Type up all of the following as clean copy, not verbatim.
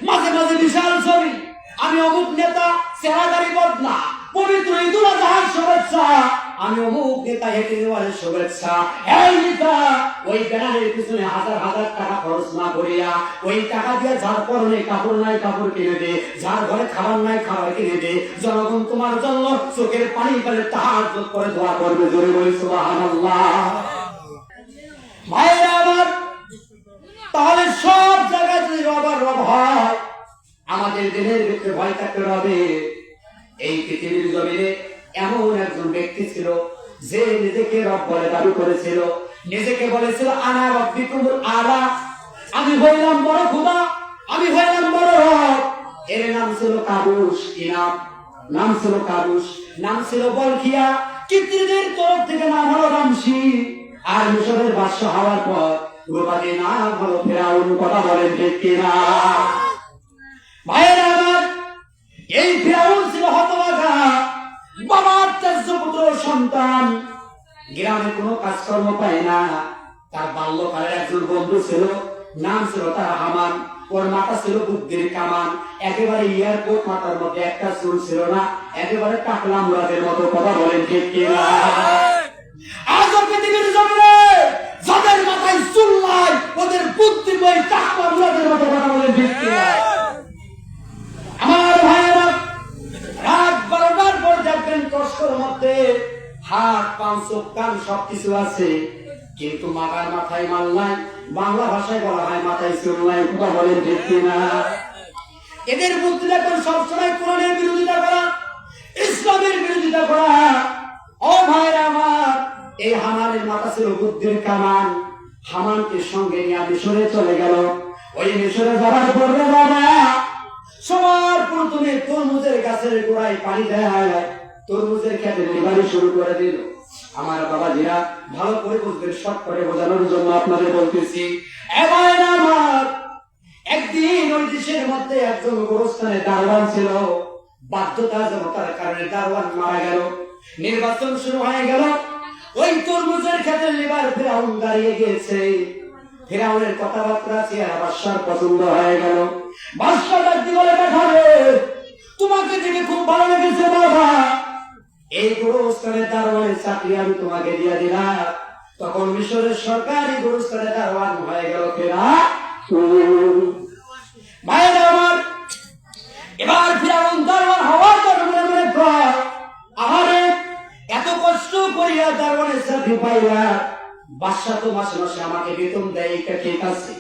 মাঝে মাঝে বিশাল ছবি, আমি অমুক নেতা, চেহারাদারি বদনা, পবিত্র ঈদুল আজহার শুভেচ্ছা, আমি অমুক নেতা, হেঁটে দেওয়ালের শুভেচ্ছা। এই নেতা ওই ব্যানারের পিছনে হাজার হাজার টাকা খরচ না করিয়া ওই টাকা দিয়ে যার পরনে কাপড় নাই কাপড় কিনে দে, যার ঘরে খাবার নাই খাবার কিনে দে। জনগণ তোমার জন্য চোখের পানি ফেলে তাহাজ্জুদ করে দোয়া করবে। জোরে বলি সুবহানাল্লাহ। ভাইরা আমার, তাহলে সব জায়গায় যদি রবার রব হয়, আমাদের দিনের ভিতরে ভয় থাকতে হবে। এই পৃথিবীর জমিনে এমন একজন ব্যক্তি ছিল যে নিজেকে রব বলে দাবি করেছিল, নিজেকে বলেছিল আনা রব্বিকুমুল আলা, আমি হইলাম বড় খোদা, আমি হইলাম বড় রব। এর নাম ছিল কাবুস। কি নাম? নাম ছিল কাবুস, নাম ছিল বলখিয়া। কিপ্তিদের তরফ থেকে নাম হলো রামসি। আর মিশরের বাদশা হওয়ার পর রূপালী নাম হলো ফেরাউন। কথা বলেন ঠিক কিনা? ভাইয়েরা আমার, এই ফেরাউন ছিল হতভাগা, বাবার ত্যায্য পুত্র সন্তান, গ্রামে কোনো কাজকর্ম পায় না। তার বাল্যকালের একজন বন্ধু ছিল, নাম ছিল তার হামান। ওর মাথা ছিল বুদ্ধির কামান, একেবারে এয়ারপোর্ট মাথার মধ্যে একটা চুল ছিল না, একেবারে টাকলা মুরাদের মতো। কথা বলেন ঠিক কিনা? আজ পৃথিবীর জমিনে যাদের মাথায় চুল নাই, ওদের বুদ্ধি বই টাকলা মুরাদের মতো। কথা বলেন ঠিক কিনা? আমার ভাইয়েরা, রাত 12টার পর দেখবেন কষ্টর মধ্যে হাত পা চোখ কান সবকিছু আছে, কিন্তু মাথার মাথায় মাল নাই। বাংলা ভাষায় বলা হয় মাথায় চুল নাই। কথা বলেন ঠিক কিনা? এদের বুদ্ধি দেখবেন সবসময় কোরআনের বিরোধিতা করা, ইসলামের বিরোধিতা করা। ও ভাইরা আমার, এই হামানের মাথা ছিল বুদ্ধির কামান। হামানকে সঙ্গে নিয়ে মিশরে চলে গেল। ওই মিশরে যাওয়ার পরে বাবা সবার প্রথমে তরমুজের গাছের গোড়ায় পানি দেয়, তরমুজের খেতে নিবারি শুরু করে দিল। আমার বাবাজিরা ভালো করে বুঝবেন, শর্ট করে বোঝানোর জন্য আপনাদের বলতেছি। আমার একদিন ওই দেশের মধ্যে একজন গোরস্থানে দারোয়ান ছিল, বাধ্যতাজনতার কারণে দারোয়ান মারা গেল। নির্বাচন শুরু হয়ে গেল। ওই তরমুজের খেতে লিবার ফেরাউন দাঁড়িয়ে গিয়েছে। ফেরাউনের কথাবার্তা চেহারা বাদশার পছন্দ হয়ে গেল। বাদশা ডাকতে বলে, দেখাবে তোমাকে দেখে খুব ভালো লেগেছে বাবা, এই গোরস্থানের দারোয়ানের চাকরি আমি তোমাকে দিয়ে দিলাম। তখন মিশরের সরকারি গোরস্থানের দারোয়ান হয়ে গেল ফেরাউন। ভাইরা আমার, এবার ফেরাউন দারোয়ান হওয়ার পর মনে কর, আহারে এত কষ্ট করিয়া দারোয়ানের চাকরি পাইলা, বাদশা তো মাসে মাসে আমাকে বেতন দেয়, এটা ঠিক আছে,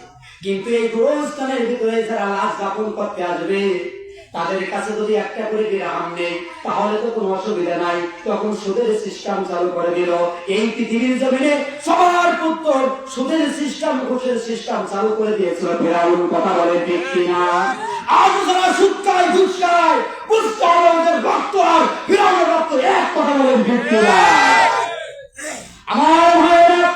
কিন্তু এই গোরস্থানের ভিতরে যারা লাশ যাপন করতে আসবে তাদের কাছে যদি একটা করে দিরহাম নেই, তাহলে তো কোনো অসুবিধা নাই। তখন সুদের সিস্টেম চালু করে দিল। এই পৃথিবীর জমিনে সবার পুত্র সুদের সিস্টেম, ঘুষের সিস্টেম চালু করে দিয়েছিল ফেরাউন। কথা বলে ঠিক কিনা? আজ যারা সুদ খায়, ঘুষ খায়, বুঝতে হবে ওদের রক্ত আর ফেরাউনের রক্ত এক। কথা বলেন ঠিক কিনা? আমার ভাইয়েরা,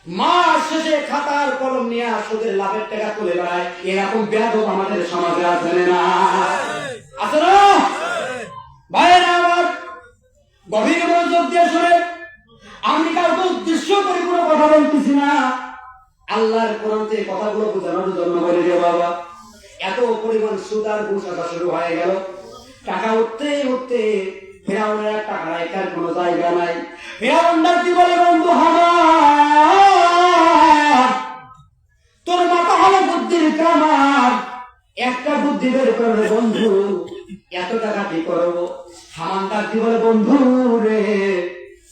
মাস শেষে খাতার কলম নিয়ে সুদের লাভের টাকা তুলে বেড়ায়, এরকম বেয়াদব আমাদের সমাজে আছে না? আছে না? ভাইয়েরা আমার, গভীর মনোযোগ দিয়ে শুনে, আমি কাউকে উদ্দেশ্য করে কোনো কথা বলতেছি না, আল্লাহর কোরআন থেকে কথাগুলো বোঝানোর জন্য বলে যে বাবা, এত পরিমাণ সুদ আর ঘুষ আসা শুরু হয়ে গেল। টাকা উঠতে উঠতে ফেরাউনের টাকা রাখার কোনো জায়গা নাই। ফেরাউন ডাকতে বলে, বন্ধু হামান, তোর মাথা হলো বুদ্ধির কামান, একটা বুদ্ধি বের করবে বন্ধু, এত টাকা কি করবো? হামান ডাকতে বলে, বন্ধু রে,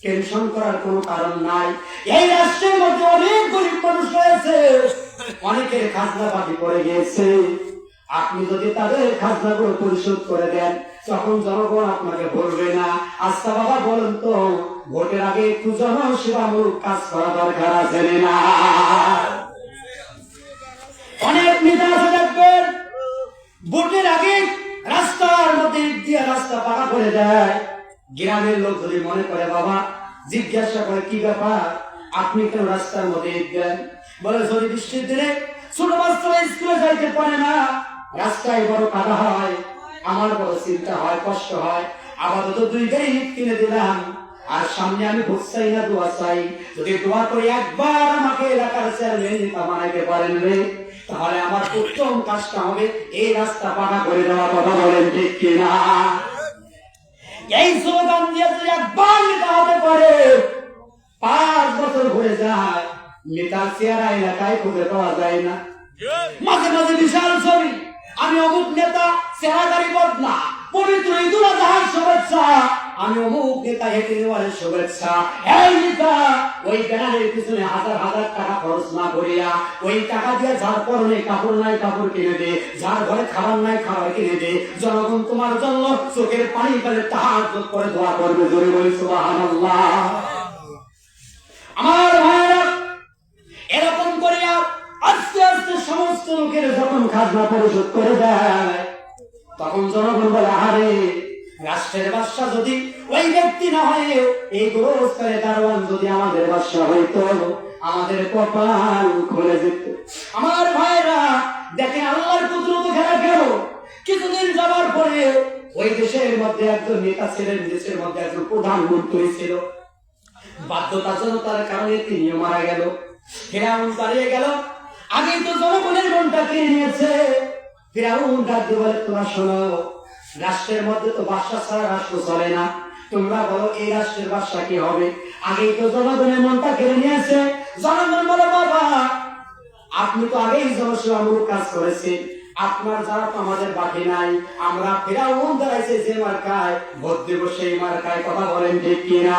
টেনশন করার কোনো কারণ নাই। এই রাষ্ট্রের মধ্যে অনেক গরিব মানুষ রয়েছে, অনেকের খাজনা বাকি পড়ে গিয়েছে। আপনি যদি তাদের খাজনাগুলো পরিশোধ করে দেন, তখন জনগণ আপনাকে বলবে না। আচ্ছা বাবা বলেন তো, ভোটের আগে একটু জনসেবামূলক কাজ করা দরকার আছে না? অনেক নেতা আছে দেখবেন, ভোটের আগে রাস্তার মধ্যে দিয়ে রাস্তা পাকা করে দেয়। গ্রামের লোক যদি মনে করে, বাবা জিজ্ঞাসা করে, কি ব্যাপার আপনি কেন রাস্তার মধ্যে দেন? বলে, যদি বৃষ্টির দিনে ছোট বাচ্চারা স্কুলে যাইতে পারে না, রাস্তায় বড় কাদা হয়, আমার বড় চিন্তা হয়, কষ্ট হয়। আপাতত 2 গাড়ি কিনে দিলাম, আর সামনে আমি ভোট চাই না, দোয়া চাই। যদি দোয়া করে একবার আমাকে এলাকার চেয়ারম্যান নেতা বানাইতে পারেন রে, তাহলে আমার প্রথম কাজটা হবে এই রাস্তা পাকা করে দেওয়া। কথা বলেন ঠিক কিনা? এই স্লোগান দিয়ে যদি একবার নেতা হতে পারে, 5 বছর হয়ে যায়, নেতার চেহারা এলাকায় খুঁজে পাওয়া যায় না। মাঝে মাঝে বিশাল ছবি, আমি অমুক নেতা, চেহারাদারি বদলা, পবিত্র ঈদুল আজহার শুভেচ্ছা, আমি অমুক নেতা, হেঁটে নেওয়ার শুভেচ্ছা। এই নেতা ওই ব্যানারের পিছনে হাজার হাজার টাকা খরচ না করিয়া, ওই টাকা দিয়ে যার পরনে কাপড় নাই কাপড় কিনে দে, যার ঘরে খাবার নাই খাবার কিনে দে। জনগণ তোমার জন্য চোখের পানি ফেলে তাহাজ্জুদ করে দোয়া করবে। জোরে বলি সুবহানাল্লাহ। আমার ভাইরা, এরকম করিয়া আস্তে আস্তে সমস্ত লোকের যখন খাজনা পরিশোধ করে দেয়, তখন জনগণ বলে, আরে রাষ্ট্রের বাদশা যদি ওই ব্যক্তি না হয়, এই গোরস্থানে দারোয়ান যদি আমাদের বাদশা হইতো, আমাদের কপাল খুলে যেত। আমার ভাইরা দেখেন আল্লাহর কুদরত খেলা গেল। কিছুদিন যাবার পরে ওই দেশের মধ্যে একজন নেতা ছিলেন, দেশের মধ্যে একজন প্রধানমন্ত্রী ছিল। বাধ্যতার কারণে তিনিও মারা গেল। ফিরাউন দাঁড়িয়ে গেল। আগে তো জনগণের মনটা কিনে নিয়েছে। ফিরাউন ডাক দিয়ে বলে, তোমরা শোনো, রাষ্ট্রের মধ্যে তো বাদশা ছাড়া রাষ্ট্র চলে না, তোমরা বলো এই রাষ্ট্রের বাদশা কি হবে? আগেই তো জনগণের মনটা কেড়ে নিয়েছে। জনগণ বলে, বাবা আপনি তো আগেই জনসেবামূলক কাজ করেছেন, আপনার যারা তো আমাদের বাকি নাই। আমরা ফিরাউন দাঁড়াইছে যে মার্কায়, ভোট দেব সেই মার্কায়। কথা বলেন ঠিক কিনা?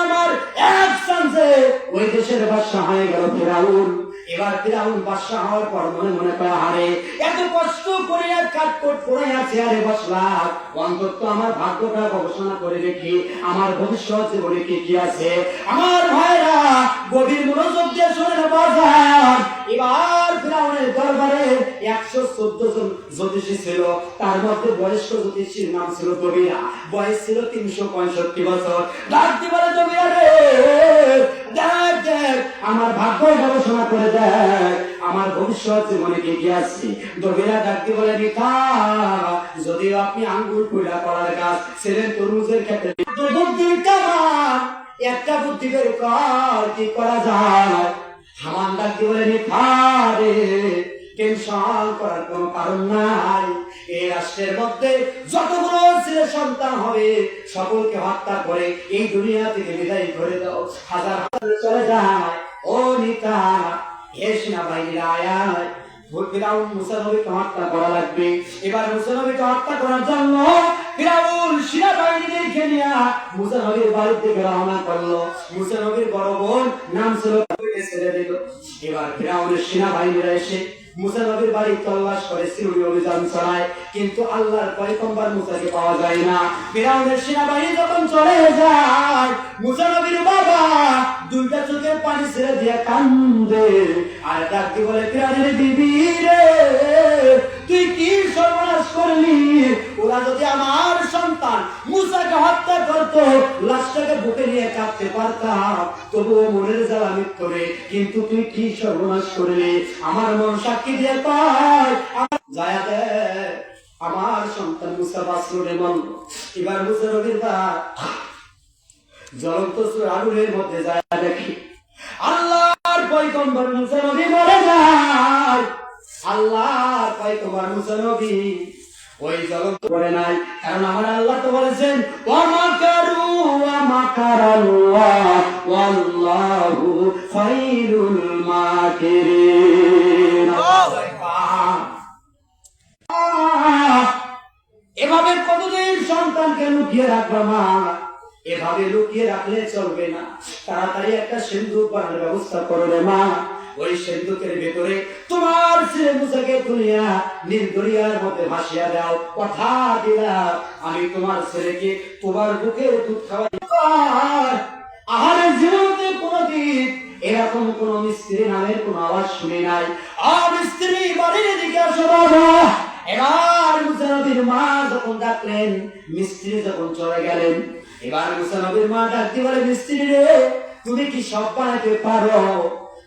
আমার এক চান্সে ওই দেশের বাদশা হয়ে গেল ফিরাউন। এবার ফিরাউন বাদশা হওয়ার পর মনে মনে করে, হারে এত কষ্ট করে কাটকোট করে চেয়ারে বসলাম, অন্তত আমার ভাগ্যটা গবেষণা করে দেখি, আমার ভবিষ্যৎ জীবনে কি কি আছে। আমার ভাইরা গভীর মনোযোগ দিয়ে শোনেন বাজার। এবার ফিরাউনের দরবারে 114 জন জ্যোতিষী ছিল। তার মধ্যে বয়স্ক জ্যোতিষীর নাম ছিল দবিরা, বয়স ছিল 365 বছর। ডাকতে বলে, দবিরা রে, দেখ দেখ আমার ভাগ্য গবেষণা করে দেখ, আমার ভবিষ্যৎ জীবনে কি কি আছে। দবিরা ডাকতে বলে, নিকা যদিও আপনি আঙ্গুর কুইলা করার গাছ ছিলেন, তরমুজের ক্ষেত্রে একটা বুদ্ধি বের কর, কি করা যায়। হামান ডাকতে বলে, নিকা রে, টেনশন করার কোন কারণ নাই। এই রাষ্ট্রের মধ্যে যতগুলো ছেলে সন্তান হবে সকলকে হত্যা করে এই দুনিয়া থেকে বিদায় করে দাও। হাজার হাজার চলে যায়। ও নিতা, হে সেনাবাহিনীর আয়াত, ফিরাউন মুসা নবীকে হত্যা করা লাগবে। এবার মুসা নবীকে হত্যা করার জন্য ফিরাউন সেনাবাহিনীদেরকে নিয়ে মুসা নবীর বাড়ির দিকে রওনা করলো। মুসা নবীর বড় বোন নাম ছিল, ছেড়ে দিল। এবার ফিরাউনের সেনাবাহিনীরা এসে মুসা নবীর বাড়ি তল্লাশ করে সিউড়ি অভিযান চালায়, কিন্তু আল্লাহর পয়গম্বর মুসাকে পাওয়া যায় না। ফিরাউনের সেনাবাহিনী যখন চলে যায়, মুসা নবীর বাবা দুইটা চোখের পানি ছেড়ে দিয়ে কান্দে আর ডাক দিয়ে বলে, ফিরাউনের বিবি রে, তুই কি সর্বনাশ করলি? ওরা যদি আমার সন্তান মুসাকে হত্যা করতো, লাশটাকে বুকে নিয়ে কাঁদতে পারতাম, তবুও মনের জ্বালা মিটবে, কিন্তু তুই কি সর্বনাশ করলি? আমার মন সাক্ষী দিয়ে পায়, যায় দে আমার সন্তান মুসা বাসরুরে মন। এবার মুসা নবীর জ্বলন্ত আগুনের মধ্যে যায় দেখি আল্লাহর পয়গম্বর মুসা নবী মরে যায়। আল্লাহর পয়গম্বর মুসা নবী ওই জ্বলন্ত করে নাই, কারণ আমার আল্লাহ তো বলেছেন, ওয়া মাকারু ওয়া মাকারাল্লাহ ওয়াল্লাহু খায়রুল মাকিরিন। এভাবে কতদিন সন্তানকে লুকিয়ে রাখবা মা? এভাবে লুকিয়ে রাখলে চলবে না। তাড়াতাড়ি একটা সিন্দুক বানানোর ব্যবস্থা করবে মা। ওই সিন্দুকের ভেতরে তোমার ছেলে মুসাকে তুলিয়া নীল দরিয়ার মধ্যে ভাসিয়া দাও। কথা দিলাম আমি তোমার ছেলেকে তোমার বুকের দুধ খাওয়াই। আহারের জীবনে কোনদিন এরকম কোন মিস্ত্রি নামের কোন আওয়াজ শুনি নাই। মিস্ত্রি বাড়ির দিকে আসো বাবা। এবার মুসা নবীর মা যখন ডাকলেন, মিস্ত্রি যখন চলে গেলেন, এবার মুসা নবীর মা ডাকতে বলে, মিস্ত্রি রে, তুমি কি সব বানাতে পারো?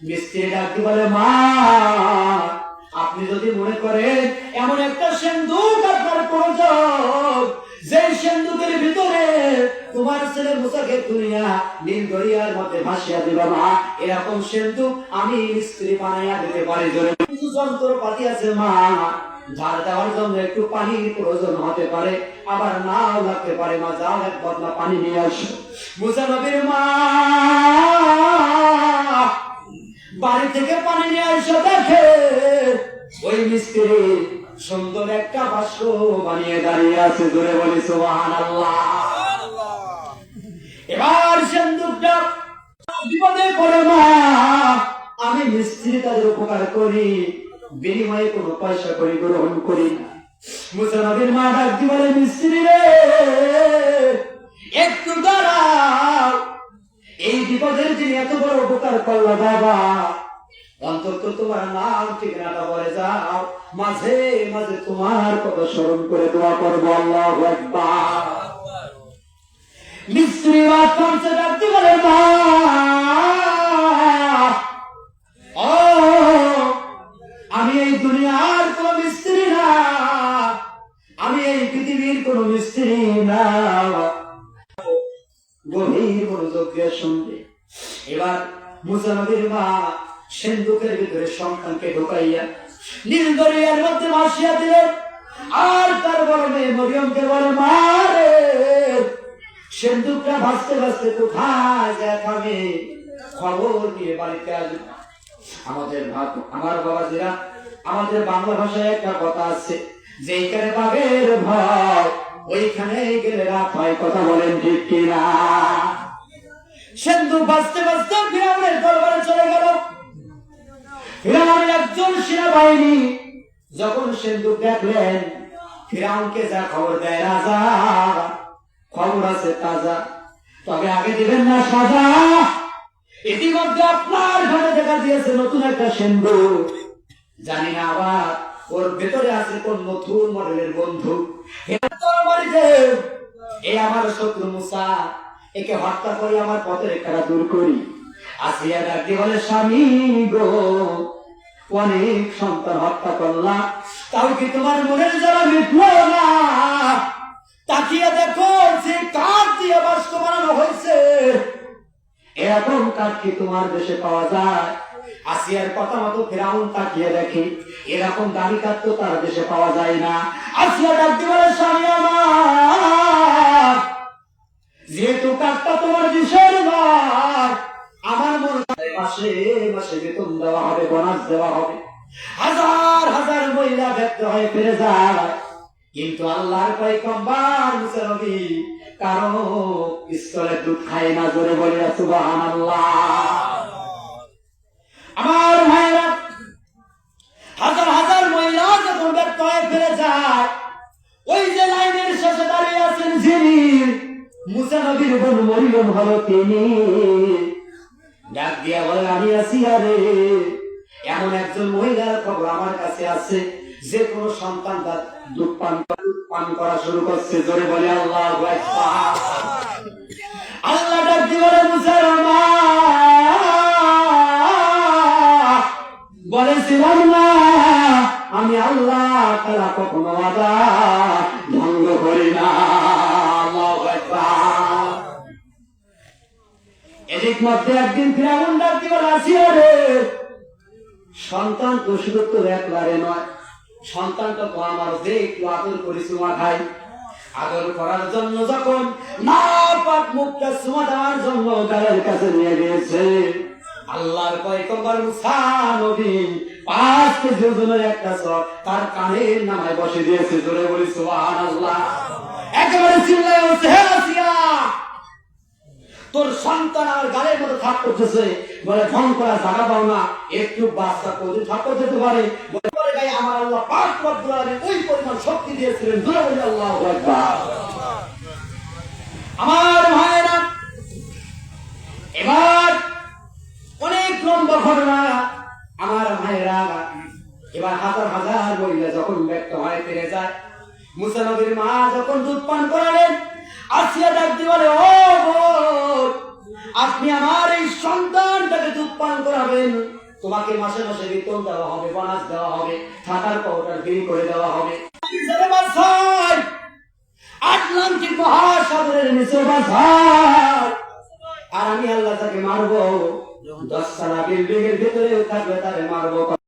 মিস্ত্রি ডাকতে বলে, মা আপনি যদি মনে করেন এমন একটা সিন্দুক আপনার প্রয়োজন, যে সিন্ধুকের ভিতরে তোমার ছেলে মুসাকে দুনিয়া নীল দরিয়ার মধ্যে ভাসিয়া দিল না, এরকম সিন্ধুক আমি স্ত্রী বানাইয়া দিতে পারি। কিছু যন্ত্রপাতি আছে মা, ঝাড় দেওয়ার জন্য একটু পানির প্রয়োজন হতে পারে, আবার নাও লাগতে পারে। মা যাও এক বদলা পানি নিয়ে আসো। মুসা নবীর মা বাড়ি থেকে পানি নিয়ে আসো, দেখে ওই মিস্ত্রি সুন্দর একটা বাস্ক বানিয়ে দাঁড়িয়ে আছে। জোরে বলি সুবহানাল্লাহ। এবার সিন্ধুকটা বিপদে পড়ে মা, আমি মিস্ত্রি তাদের উপকার করি, বিনিময়ে কোনো পয়সা করি গ্রহণ করি না। মুসা নবীর মা ডাক দি বলে, মিস্ত্রি রে একটু দাঁড়াও, এই বিপদের দিন এত বড় উপকার করলো বাবা, অন্তত তোমার নাম ঠিকানাটা বলে যাও, মাঝে মাঝে তোমার কথা স্মরণ করে দোয়া করবো। আল্লাহু আকবার। মিস্ত্রি বাদ করছে, ডাক দি বলে, মা ও আমি এই দুনিয়ার কোন মিস্ত্রি না, আমি এই পৃথিবীর কোন মিস্ত্রি না। গভীর মনোযোগ দিয়ে শুনবে। এবার মুসা নবীর মা সিন্ধুকের ভিতরে সন্তানকে ঢুকাইয়া নীল দরিয়ার মধ্যে ভাসিয়া দিলেন। আর তার বড় মেয়ে মরিয়মকে বলে, মা রে সিন্ধুকটা ভাসতে ভাসতে কোথায় যায় থামে, খবর নিয়ে বাড়িতে আসবে। আমার বাবাজিরা, আমাদের বাংলা ভাষায় একটা কথা আছে, যেখানে বাঘের ভয় ওইখানে গেলে রাত হয়। কথা বলেন ঠিক কিনা? সিন্ধুক ভাসতে ভাসতে ফিরআউনের দরবারে চলে গেল। ফিরআউনের একজন সেনাবাহিনী যখন সিন্ধুক দেখলেন, ফিরআউনকে যা খবর দেয়, রাজা খবর আছে তাজা, তবে আগে দিবেন না সাজা। ইতিমধ্যে আপনার ঘরে দেখা দিয়েছে নতুন একটা সিন্ধুক, জানি না আবার ওর ভেতরে আছে কোন নতুন মডেলের বন্ধু। এ আমার শত্রু মুসা, একে হত্যা করে আমার পথের রেখাটা দূর করি। আসিয়া ডাকতে বলে, স্বামী গো, অনেক সন্তান হত্যা করলাম, তাও কি তোমার মনের জ্বালা মিটলো না? তাকিয়ে দেখো যে কাঠ দিয়ে বাস্ক বানানো হয়েছে, এরকম কাঠ কি তোমার দেশে পাওয়া যায়? আসিয়ার কথা মতো ফিরআউন তাকিয়ে দেখে, এরকম দামি কাঠ তো তার দেশে পাওয়া যায় না। আসিয়া ডাকতে বলে, স্বামী আমার, যেহেতু কাঠটা তোমার দেশের নয়, আমার মনে মাসে মাসে বেতন দেওয়া হবে, বোনাস দেওয়া হবে, হাজার হাজার মহিলা ব্যক্ত হয়ে ফিরে যায়, কিন্তু আল্লাহর পয়গম্বর মুসা নবী কারো স্তরের দুধ খায় না। জোরে বলি সুবহানাল্লাহ। আমার ভাইরা, হাজার হাজার মহিলা যখন ব্যক্ত হয়ে ফিরে যায়, ওই যে লাইনের শেষে দাঁড়িয়ে আছেন যিনি, মুসা নবীর বোন মরিয়ম হলো তিনি। ডাক দিয়া বলে, আমি আছি, আরে এমন একজন মহিলার খবর আমার কাছে আছে, যে কোন সন্তান তার দুধ পান করা শুরু করছে। জোরে বলে আল্লাহু আকবার। আল্লাহ ডাক দিয়ে বলে, মুসার মা বলেছিলাম না আমি আল্লাহ তাআলা কখনো ওয়াদা ভঙ্গ করি না। আল্লাহু আকবার। এদিক মধ্যে একদিন ফিরআউন ডাক দিয়ে বলে, আসিয়া রে, সন্তান তো শুধু তো একবারে নয়, সন্তানটা তো আমার, যে একটু আদর করি, চুমা খাই, আদর করার জন্য যখন নাপাক মুখটা চুমা দেওয়ার জন্য গালের কাছে নিয়ে গিয়েছে, আল্লাহর পয়গম্বর মুসা নবী 5 কেজি ওজনের একটা চক তার কানের নামায় বসে দিয়েছে। জোরে বলি সুবহানাল্লাহ। একেবারে চিল্লায় বলছে, হে আসিয়া, তোর সন্তান আমার গালের মধ্যে থাপ করতেছে, বলে ঢং করা জায়গা পাও না, একটু বাচ্চা কোথায় থাপ করতে পারে, বলে গায়ে আমার আল্লাহ পাক রব্বুল আলামিন ওই পরিমাণ শক্তি দিয়েছিলেন। জোরে বলি আল্লাহু আকবার। আমার ভাইরা, এবার অনেক লম্বা ঘটনা। আমার ভাইরা, এবার হাজার হাজার মহিলা যখন ব্যক্ত হয়ে ফিরে যায়, মুসা নবীর মা যখন দুধ পান করালেন, আসিয়া ডাক দিয়ে বলে, ও বোন, আপনি আমার এই সন্তানটাকে দুধ পান করাবেন, তোমাকে মাসে মাসে বেতন দেওয়া হবে, বোনাস দেওয়া হবে, থাকার পাউডার ফ্রি করে দেওয়া হবে। আটলান্টিক মহাসাগরের নিচে বাঁধায়, আর আমি আল্লাহ তাকে মারবো, 10 তলা বিল্ডিং এর ভিতরেও থাকবে তারে মারবো।